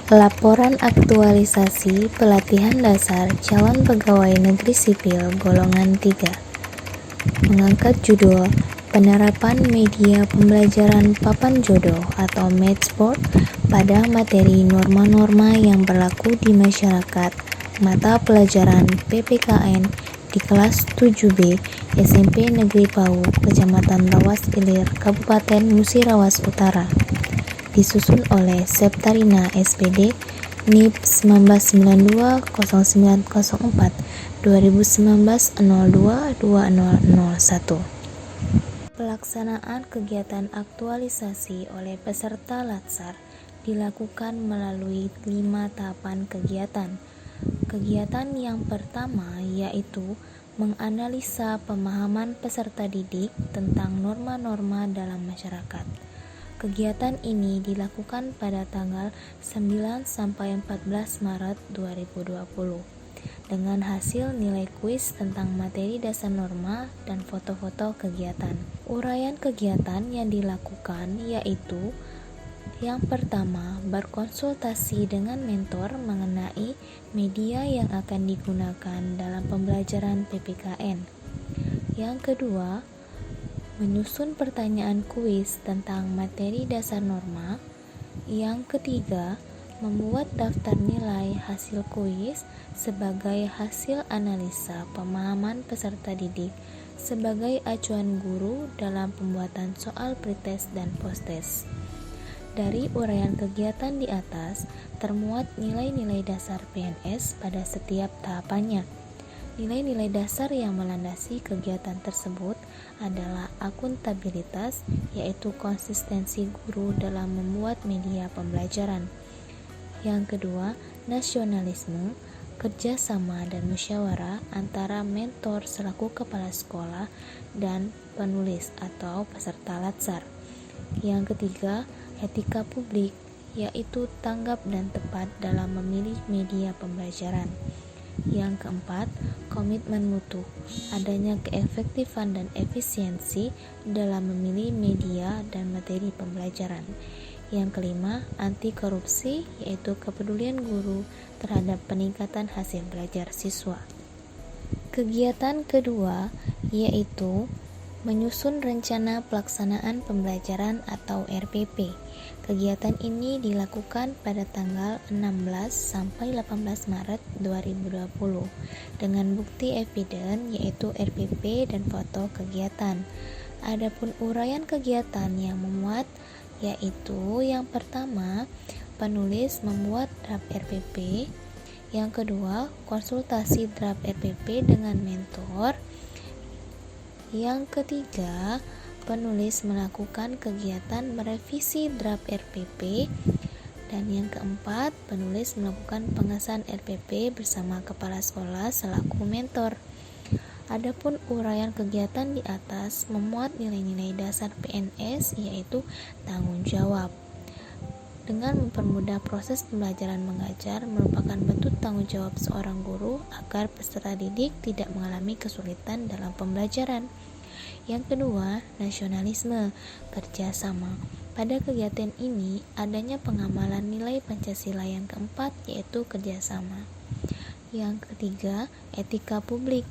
Laporan aktualisasi pelatihan dasar calon pegawai negeri sipil golongan 3 mengangkat judul Penerapan Media Pembelajaran Papan Jodoh atau Matchboard pada materi norma-norma yang berlaku di masyarakat mata pelajaran PPKN di kelas 7B SMP Negeri Pau, Kecamatan Lawas Ilir, Kabupaten Musirawas Utara. Disusun oleh Septarina SPD NIP 19920904 2019-02-2001. Pelaksanaan kegiatan aktualisasi oleh peserta Latsar dilakukan melalui 5 tahapan kegiatan. Kegiatan yang pertama yaitu menganalisa pemahaman peserta didik tentang norma-norma dalam masyarakat. Kegiatan ini dilakukan pada tanggal 9 sampai 14 Maret 2020 dengan hasil nilai kuis tentang materi dasar norma dan foto-foto kegiatan. Uraian kegiatan yang dilakukan yaitu yang pertama, berkonsultasi dengan mentor mengenai media yang akan digunakan dalam pembelajaran PPKN. Yang kedua, menyusun pertanyaan kuis tentang materi dasar norma. Yang ketiga, membuat daftar nilai hasil kuis sebagai hasil analisa pemahaman peserta didik sebagai acuan guru dalam pembuatan soal pretest dan posttest. Dari uraian kegiatan di atas, termuat nilai-nilai dasar PNS pada setiap tahapannya. Nilai-nilai dasar yang melandasi kegiatan tersebut adalah akuntabilitas, yaitu konsistensi guru dalam membuat media pembelajaran. Yang kedua, nasionalisme, kerjasama dan musyawarah antara mentor selaku kepala sekolah dan penulis atau peserta Latsar. Yang ketiga, etika publik, yaitu tanggap dan tepat dalam memilih media pembelajaran. Yang keempat, komitmen mutu, adanya keefektifan dan efisiensi dalam memilih media dan materi pembelajaran. Yang kelima, anti korupsi, yaitu kepedulian guru terhadap peningkatan hasil belajar siswa. Kegiatan kedua yaitu menyusun rencana pelaksanaan pembelajaran atau RPP. Kegiatan ini dilakukan pada tanggal 16 sampai 18 Maret 2020 dengan bukti eviden yaitu RPP dan foto kegiatan. Adapun uraian kegiatan yang memuat yaitu yang pertama, penulis membuat draft RPP. Yang kedua, konsultasi draft RPP dengan mentor. Yang ketiga, penulis melakukan kegiatan merevisi draft RPP. Dan yang keempat, penulis melakukan pengesahan RPP bersama kepala sekolah selaku mentor. Adapun uraian kegiatan di atas memuat nilai-nilai dasar PNS yaitu tanggung jawab. Dengan mempermudah proses pembelajaran mengajar merupakan bentuk tanggung jawab seorang guru agar peserta didik tidak mengalami kesulitan dalam pembelajaran. Yang kedua, nasionalisme, kerjasama. Pada kegiatan ini adanya pengamalan nilai Pancasila yang keempat yaitu kerjasama. Yang ketiga, etika publik,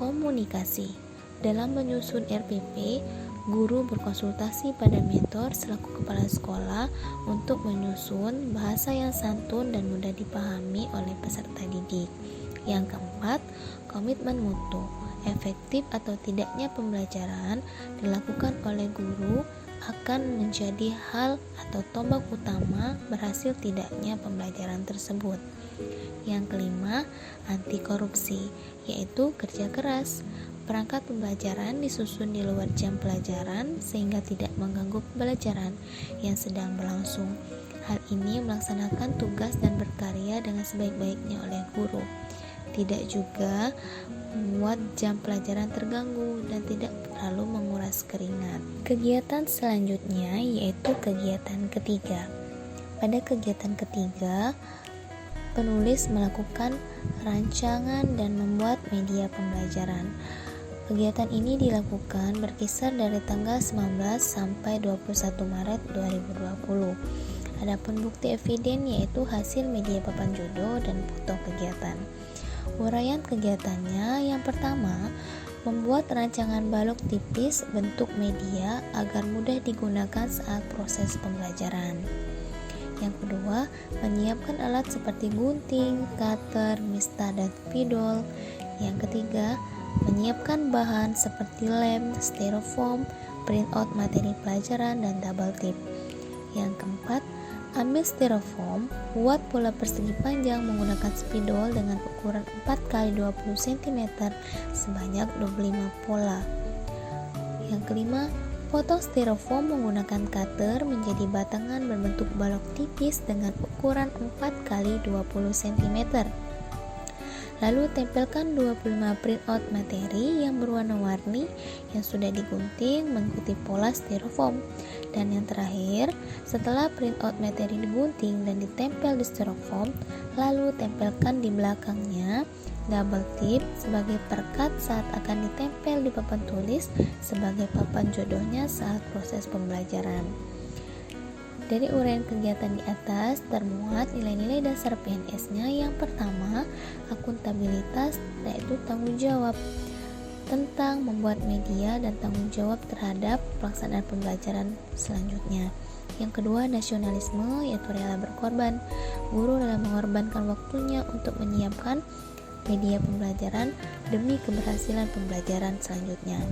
komunikasi. Dalam menyusun RPP, guru berkonsultasi pada mentor selaku kepala sekolah untuk menyusun bahasa yang santun dan mudah dipahami oleh peserta didik. Yang keempat, komitmen mutu. Efektif atau tidaknya pembelajaran dilakukan oleh guru akan menjadi hal atau tombak utama berhasil tidaknya pembelajaran tersebut. Yang kelima, anti korupsi, yaitu kerja keras. Perangkat pembelajaran disusun di luar jam pelajaran sehingga tidak mengganggu pembelajaran yang sedang berlangsung. Hal ini melaksanakan tugas dan berkarya dengan sebaik-baiknya oleh guru. Tidak juga membuat jam pelajaran terganggu dan tidak terlalu menguras keringat. Kegiatan selanjutnya yaitu kegiatan ketiga. Pada kegiatan ketiga, penulis melakukan rancangan dan membuat media pembelajaran. Kegiatan ini dilakukan berkisar dari tanggal 19 sampai 21 Maret 2020. Adapun bukti eviden yaitu hasil media papan jodoh dan foto kegiatan. Uraian kegiatannya yang pertama, membuat rancangan balok tipis bentuk media agar mudah digunakan saat proses pembelajaran. Yang kedua, menyiapkan alat seperti gunting, cutter, mista, dan spidol. Yang ketiga, menyiapkan bahan seperti lem, styrofoam, printout materi pelajaran, dan double tip. Yang keempat, ambil styrofoam, buat pola persegi panjang menggunakan spidol dengan ukuran 4x20 cm sebanyak 25 pola. Yang kelima, potong styrofoam menggunakan cutter menjadi batangan berbentuk balok tipis dengan ukuran 4x20 cm. Lalu tempelkan 25 printout materi yang berwarna-warni yang sudah digunting mengikuti pola styrofoam. Dan yang terakhir, setelah printout materi digunting dan ditempel di styrofoam, lalu tempelkan di belakangnya double tip sebagai perekat saat akan ditempel di papan tulis sebagai papan jodohnya saat proses pembelajaran. Dari uraian kegiatan di atas termuat nilai-nilai dasar PNS-nya. Yang pertama, akuntabilitas, yaitu tanggung jawab tentang membuat media dan tanggung jawab terhadap pelaksanaan pembelajaran selanjutnya. Yang kedua, nasionalisme, yaitu rela berkorban. Guru rela mengorbankan waktunya untuk menyiapkan media pembelajaran demi keberhasilan pembelajaran selanjutnya.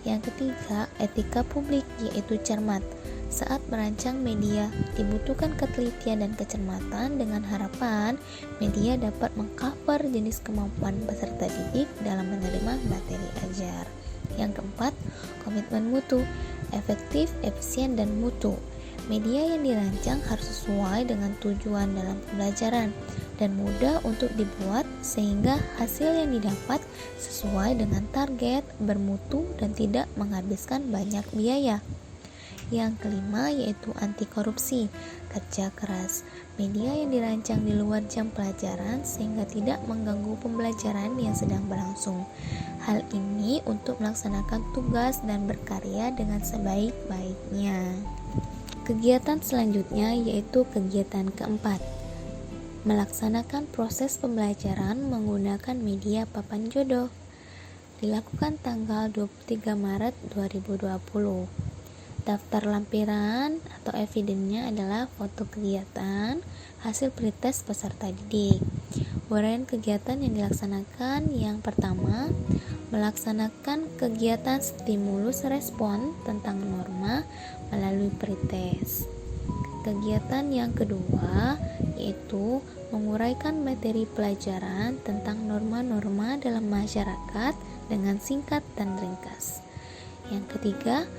Yang ketiga, etika publik, yaitu cermat. Saat merancang media, dibutuhkan ketelitian dan kecermatan dengan harapan media dapat mengcover jenis kemampuan peserta didik dalam menerima materi ajar. Yang keempat, komitmen mutu, efektif, efisien, dan mutu. Media yang dirancang harus sesuai dengan tujuan dalam pembelajaran dan mudah untuk dibuat sehingga hasil yang didapat sesuai dengan target, bermutu, dan tidak menghabiskan banyak biaya. Yang kelima yaitu anti korupsi, kerja keras. Media yang dirancang di luar jam pelajaran sehingga tidak mengganggu pembelajaran yang sedang berlangsung. Hal ini untuk melaksanakan tugas dan berkarya dengan sebaik-baiknya. Kegiatan selanjutnya yaitu kegiatan keempat, melaksanakan proses pembelajaran menggunakan media papan jodoh. Dilakukan tanggal 23 Maret 2020. Daftar lampiran atau evidennya adalah foto kegiatan, hasil pretest peserta didik. Uraian kegiatan yang dilaksanakan yang pertama, melaksanakan kegiatan stimulus respon tentang norma melalui pretest. Kegiatan yang kedua yaitu menguraikan materi pelajaran tentang norma-norma dalam masyarakat dengan singkat dan ringkas. Yang ketiga,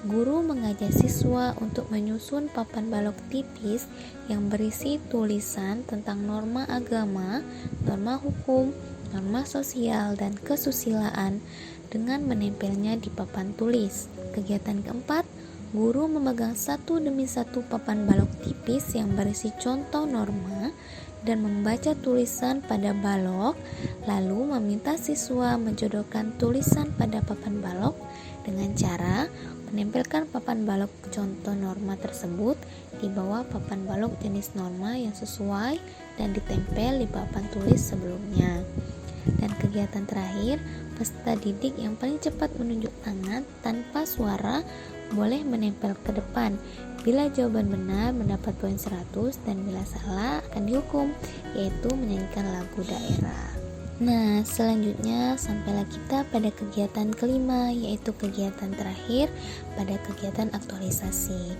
guru mengajak siswa untuk menyusun papan balok tipis yang berisi tulisan tentang norma agama, norma hukum, norma sosial, dan kesusilaan dengan menempelnya di papan tulis. Kegiatan keempat, guru memegang satu demi satu papan balok tipis yang berisi contoh norma dan membaca tulisan pada balok, lalu meminta siswa menjodohkan tulisan pada papan balok dengan cara menempelkan papan balok contoh norma tersebut di bawah papan balok jenis norma yang sesuai dan ditempel di papan tulis sebelumnya. Dan kegiatan terakhir, peserta didik yang paling cepat menunjuk tangan tanpa suara boleh menempel ke depan. Bila jawaban benar mendapat poin 100 dan bila salah akan dihukum, yaitu menyanyikan lagu daerah. Nah, selanjutnya sampailah kita pada kegiatan kelima, yaitu kegiatan terakhir pada kegiatan aktualisasi.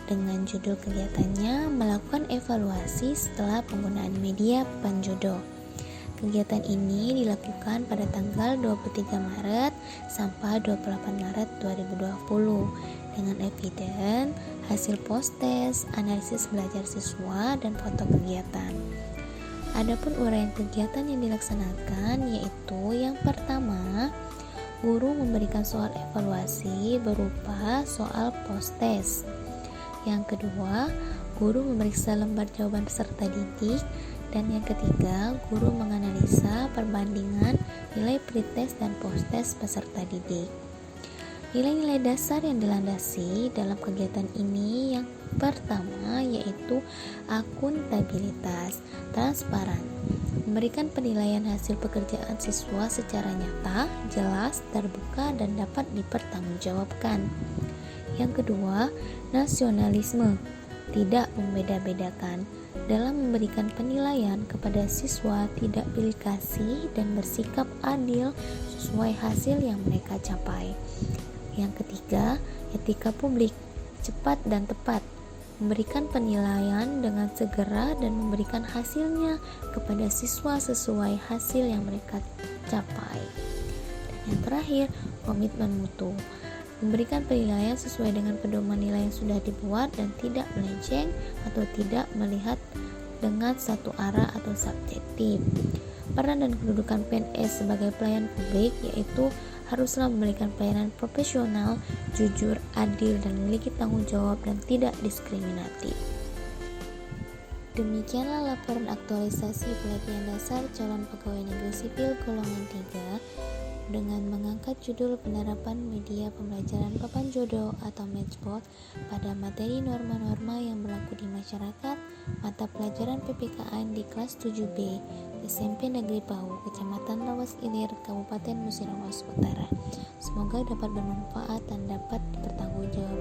Dengan judul kegiatannya melakukan evaluasi setelah penggunaan media papan jodoh. Kegiatan ini dilakukan pada tanggal 23 Maret sampai 28 Maret 2020 dengan eviden, hasil post-test, analisis belajar siswa, dan foto kegiatan. Adapun uraian kegiatan yang dilaksanakan yaitu yang pertama, guru memberikan soal evaluasi berupa soal post-test. Yang kedua, guru memeriksa lembar jawaban peserta didik. Dan yang ketiga, guru menganalisa perbandingan nilai pretest dan post-test peserta didik. Nilai-nilai dasar yang dilandasi dalam kegiatan ini yang pertama yaitu akuntabilitas, transparan, memberikan penilaian hasil pekerjaan siswa secara nyata, jelas, terbuka, dan dapat dipertanggungjawabkan. Yang kedua, nasionalisme, tidak membeda-bedakan. Dalam memberikan penilaian kepada siswa, tidak pilih kasih dan bersikap adil sesuai hasil yang mereka capai. Yang ketiga, etika publik, cepat dan tepat, memberikan penilaian dengan segera dan memberikan hasilnya kepada siswa sesuai hasil yang mereka capai. Dan yang terakhir, komitmen mutu, memberikan penilaian sesuai dengan pedoman nilai yang sudah dibuat dan tidak melenceng atau tidak melihat dengan satu arah atau subjektif. Peran dan kedudukan PNS sebagai pelayan publik yaitu haruslah memberikan pelayanan profesional, jujur, adil, dan memiliki tanggung jawab dan tidak diskriminatif. Demikianlah laporan aktualisasi pelatihan dasar calon pegawai negeri sipil golongan 3 dengan mengangkat judul penerapan media pembelajaran papan jodoh atau matchbook pada materi norma-norma yang berlaku di masyarakat, mata pelajaran PPKN di kelas 7B, SMP Negeri Pau, Kecamatan Lawas Ilir, Kabupaten Musirawas Utara. Semoga dapat bermanfaat dan dapat dipertanggungjawabkan